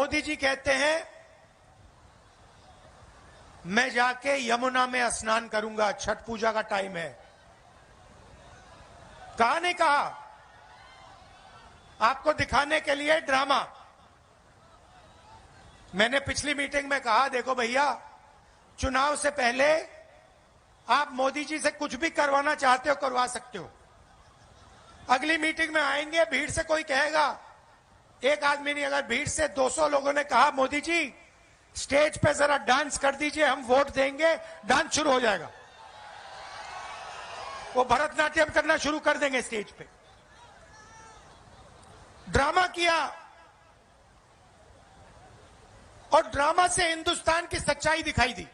मोदी जी कहते हैं मैं जाके यमुना में स्नान करूंगा, छठ पूजा का टाइम है। कहा नहीं कहा? आपको दिखाने के लिए ड्रामा। मैंने पिछली मीटिंग में कहा, देखो भैया, चुनाव से पहले आप मोदी जी से कुछ भी करवाना चाहते हो करवा सकते हो। अगली मीटिंग में आएंगे, भीड़ से कोई कहेगा, एक आदमी नहीं, अगर भीड़ से 200 लोगों ने कहा मोदी जी स्टेज पे जरा डांस कर दीजिए, हम वोट देंगे, डांस शुरू हो जाएगा। वो भरतनाट्यम करना शुरू कर देंगे स्टेज पे। ड्रामा किया और ड्रामा से हिंदुस्तान की सच्चाई दिखाई दी।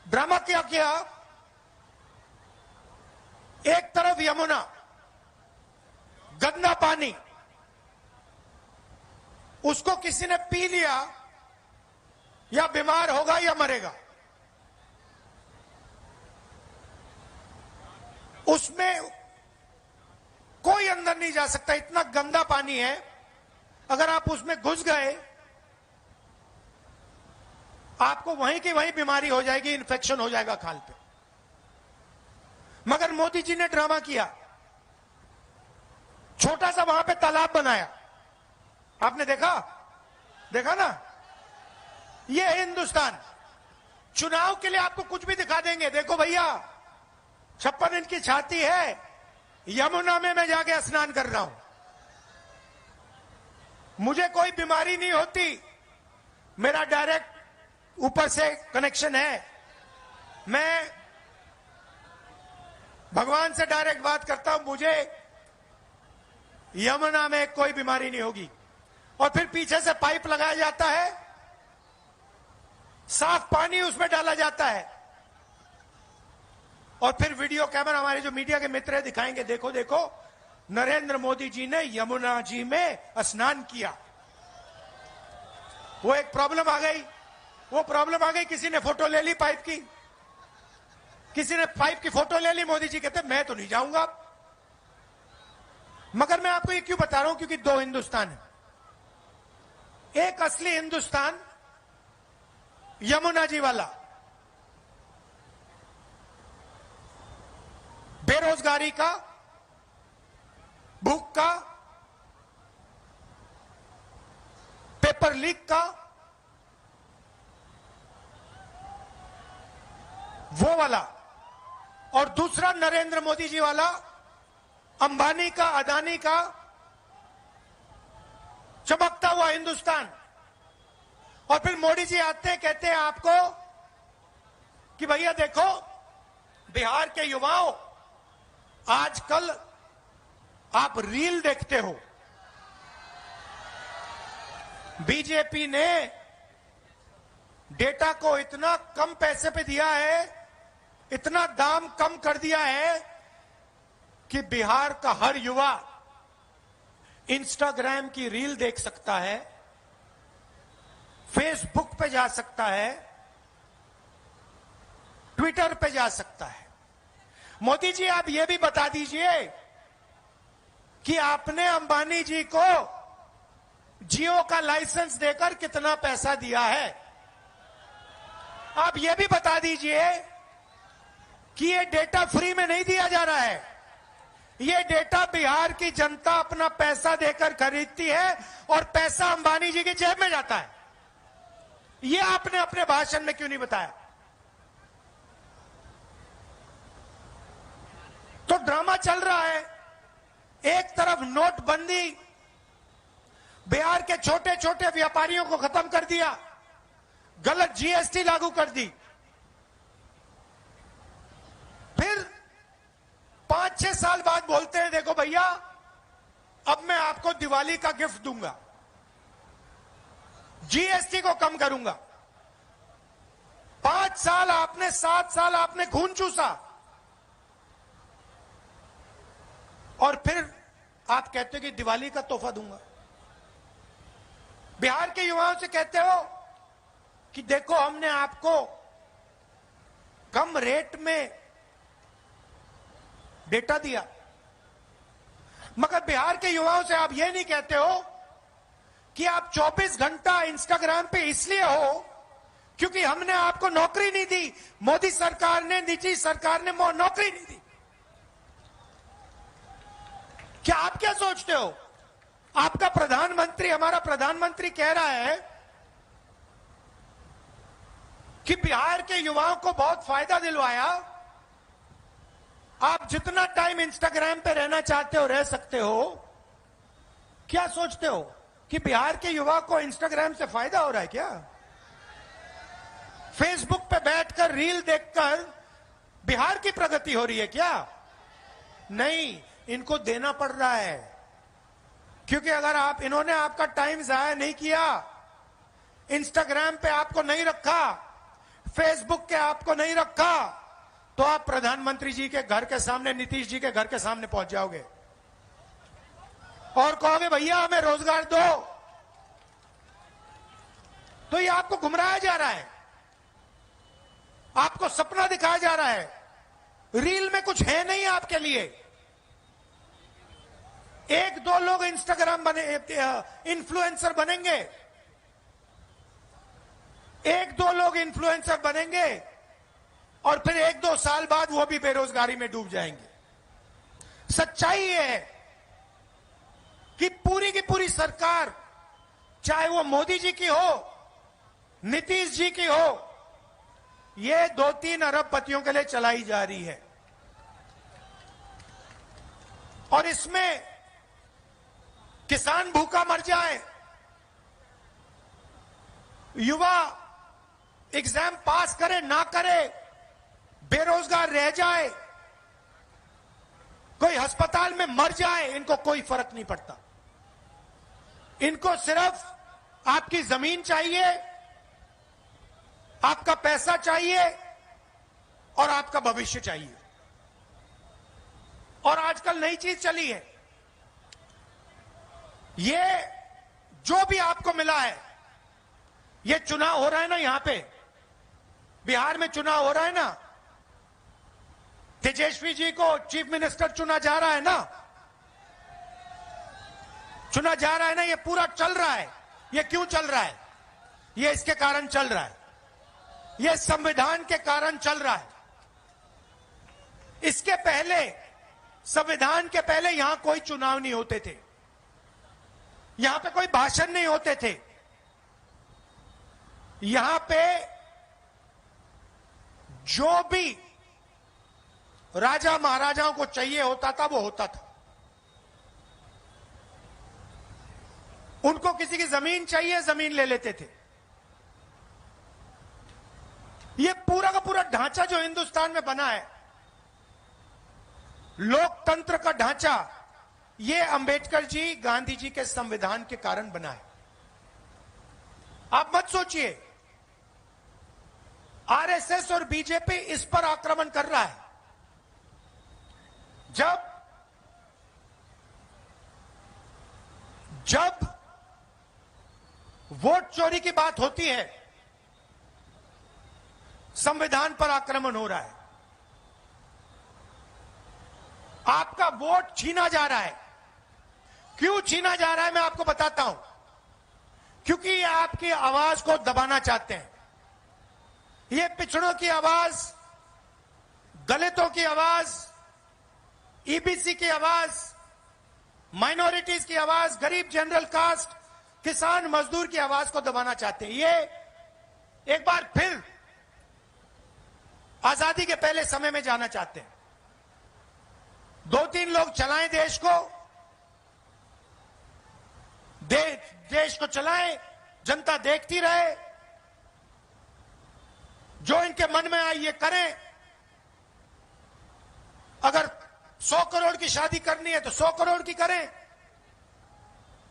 ड्रामा क्या किया? एक तरफ यमुना, गंदा पानी, उसको किसी ने पी लिया या बीमार होगा या मरेगा। उसमें कोई अंदर नहीं जा सकता, इतना गंदा पानी है। अगर आप उसमें घुस गए, आपको वहीं की वहीं बीमारी हो जाएगी, इन्फेक्शन हो जाएगा खाल पे। मगर मोदी जी ने ड्रामा किया, छोटा सा वहां पे तालाब बनाया। आपने देखा ना? ये है हिंदुस्तान। चुनाव के लिए आपको कुछ भी दिखा देंगे। देखो भैया, 56 इंच की छाती है, यमुना में मैं जाके स्नान कर रहा हूं, मुझे कोई बीमारी नहीं होती, मेरा डायरेक्ट ऊपर से कनेक्शन है, मैं भगवान से डायरेक्ट बात करता हूं, मुझे यमुना में कोई बीमारी नहीं होगी। और फिर पीछे से पाइप लगाया जाता है, साफ पानी उसमें डाला जाता है, और फिर वीडियो कैमरा, हमारे जो मीडिया के मित्र है, दिखाएंगे, देखो देखो नरेंद्र मोदी जी ने यमुना जी में स्नान किया। वो एक प्रॉब्लम आ गई, किसी ने फोटो ले ली पाइप की, किसी ने पाइप की फोटो ले ली। मोदी जी कहते मैं तो नहीं जाऊंगा। मगर मैं आपको ये क्यों बता रहा हूं? क्योंकि दो हिंदुस्तान है। एक असली हिंदुस्तान यमुना जी वाला, बेरोजगारी का, भूख का, पेपर लीक का, वो वाला। और दूसरा नरेंद्र मोदी जी वाला, अंबानी का, अदानी का चमकता हुआ हिंदुस्तान। और फिर मोदी जी आते हैं, कहते हैं आपको कि भैया देखो, बिहार के युवाओं, आजकल आप रील देखते हो, बीजेपी ने डेटा को इतना कम पैसे पे दिया है, इतना दाम कम कर दिया है कि बिहार का हर युवा इंस्टाग्राम की रील देख सकता है, फेसबुक पे जा सकता है, ट्विटर पे जा सकता है। मोदी जी, आप ये भी बता दीजिए कि आपने अंबानी जी को जियो का लाइसेंस देकर कितना पैसा दिया है। आप ये भी बता दीजिए कि ये डेटा फ्री में नहीं दिया जा रहा है, ये डेटा बिहार की जनता अपना पैसा देकर खरीदती है और पैसा अंबानी जी की जेब में जाता है। ये आपने अपने भाषण में क्यों नहीं बताया? तो ड्रामा चल रहा है। एक तरफ नोटबंदी, बिहार के छोटे छोटे व्यापारियों को खत्म कर दिया, गलत जीएसटी लागू कर दी। फिर 5-6 साल बाद बोलते हैं देखो भैया, अब मैं आपको दिवाली का गिफ्ट दूंगा, जीएसटी को कम करूंगा। 5 साल आपने, 7 साल आपने खून चूसा, और फिर आप कहते हो कि दिवाली का तोहफा दूंगा। बिहार के युवाओं से कहते हो कि देखो हमने आपको कम रेट में डेटा दिया, मगर बिहार के युवाओं से आप ये नहीं कहते हो कि आप 24 घंटा इंस्टाग्राम पे इसलिए हो क्योंकि हमने आपको नौकरी नहीं दी, मोदी सरकार ने, निजी सरकार ने नौकरी नहीं दी। क्या आप क्या सोचते हो? आपका प्रधानमंत्री, हमारा प्रधानमंत्री कह रहा है कि बिहार के युवाओं को बहुत फायदा दिलवाया, आप जितना टाइम इंस्टाग्राम पे रहना चाहते हो रह सकते हो। क्या सोचते हो कि बिहार के युवा को इंस्टाग्राम से फायदा हो रहा है क्या? फेसबुक पे बैठकर रील देखकर बिहार की प्रगति हो रही है क्या? नहीं, इनको देना पड़ रहा है, क्योंकि अगर आप, इन्होंने आपका टाइम जाया नहीं किया, इंस्टाग्राम पे आपको नहीं रखा, फेसबुक के आपको नहीं रखा, तो आप प्रधानमंत्री जी के घर के सामने, नीतीश जी के घर के सामने पहुंच जाओगे और कहोगे भैया हमें रोजगार दो। तो ये आपको गुमराया जा रहा है, आपको सपना दिखाया जा रहा है, रील में कुछ है नहीं आपके लिए। एक दो लोग इंस्टाग्राम बने, इन्फ्लुएंसर बनेंगे, एक दो लोग इन्फ्लुएंसर बनेंगे और फिर एक दो साल बाद वो भी बेरोजगारी में डूब जाएंगे। सच्चाई ये है कि पूरी की पूरी सरकार, चाहे वो मोदी जी की हो, नीतीश जी की हो, ये 2-3 अरबपतियों के लिए चलाई जा रही है। और इसमें किसान भूखा मर जाए, युवा एग्जाम पास करे ना करे, बेरोजगार रह जाए, कोई अस्पताल में मर जाए, इनको कोई फर्क नहीं पड़ता। इनको सिर्फ आपकी जमीन चाहिए, आपका पैसा चाहिए और आपका भविष्य चाहिए। और आजकल नई चीज चली है, ये जो भी आपको मिला है, ये चुनाव हो रहा है ना, यहां पे बिहार में चुनाव हो रहा है ना, तेजस्वी जी को चीफ मिनिस्टर चुना जा रहा है ना, चुना जा रहा है ना, ये पूरा चल रहा है। ये क्यों चल रहा है? ये इसके कारण चल रहा है, ये संविधान के कारण चल रहा है। इसके पहले, संविधान के पहले यहां कोई चुनाव नहीं होते थे, यहां पे कोई भाषण नहीं होते थे, यहां पे जो भी राजा महाराजाओं को चाहिए होता था वो होता था। उनको किसी की जमीन चाहिए, जमीन ले लेते थे। ये पूरा का पूरा ढांचा जो हिंदुस्तान में बना है, लोकतंत्र का ढांचा, ये अंबेडकर जी, गांधी जी के संविधान के कारण बना है। आप मत सोचिए आरएसएस और बीजेपी इस पर आक्रमण कर रहा है। जब वोट चोरी की बात होती है, संविधान पर आक्रमण हो रहा है। आपका वोट छीना जा रहा है। क्यों छीना जा रहा है मैं आपको बताता हूं। क्योंकि ये आपकी आवाज को दबाना चाहते हैं। ये पिछड़ों की आवाज, दलितों की आवाज, ईबीसी की आवाज, माइनॉरिटीज की आवाज, गरीब जनरल कास्ट, किसान मजदूर की आवाज को दबाना चाहते हैं। ये एक बार फिर आजादी के पहले समय में जाना चाहते हैं। 2-3 लोग चलाएं देश को, देश को चलाएं, जनता देखती रहे, जो इनके मन में आए ये करें। अगर 100 करोड़ की शादी करनी है तो 100 करोड़ की करें,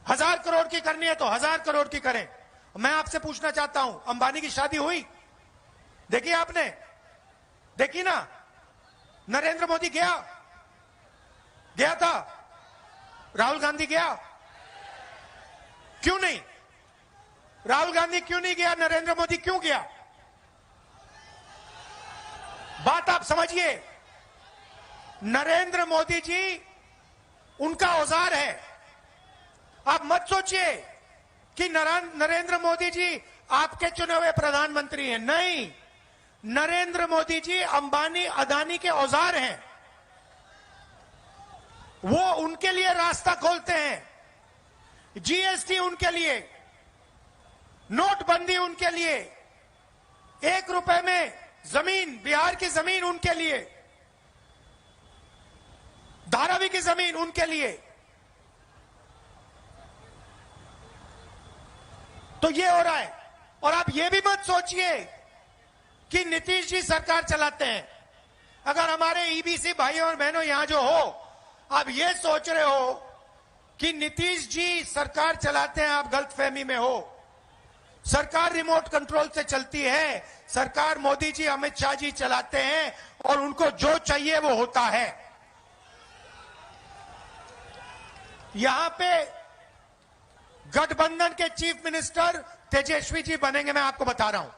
1000 करोड़ की करनी है तो 1000 करोड़ की करें। मैं आपसे पूछना चाहता हूं, अंबानी की शादी हुई? देखी आपने? देखी ना? नरेंद्र मोदी गया था? राहुल गांधी गया? क्यों नहीं? राहुल गांधी क्यों नहीं गया? नरेंद्र मोदी क्यों गया? बात आप समझिए। नरेंद्र मोदी जी उनका औजार है। आप मत सोचिए कि नरेंद्र मोदी जी आपके चुने हुए प्रधानमंत्री हैं। नहीं, नरेंद्र मोदी जी अंबानी अदानी के औजार हैं। वो उनके लिए रास्ता खोलते हैं। जीएसटी उनके लिए, नोटबंदी उनके लिए, 1 रुपए में जमीन, बिहार की जमीन उनके लिए, धारावी की जमीन उनके लिए। तो ये हो रहा है। और आप ये भी मत सोचिए कि नीतीश जी सरकार चलाते हैं। अगर हमारे ईबीसी भाइयों और बहनों यहां जो हो, आप ये सोच रहे हो कि नीतीश जी सरकार चलाते हैं, आप गलतफहमी में हो। सरकार रिमोट कंट्रोल से चलती है। सरकार मोदी जी, अमित शाह जी चलाते हैं और उनको जो चाहिए वो होता है। यहां पे गठबंधन के चीफ मिनिस्टर तेजस्वी जी बनेंगे, मैं आपको बता रहा हूं।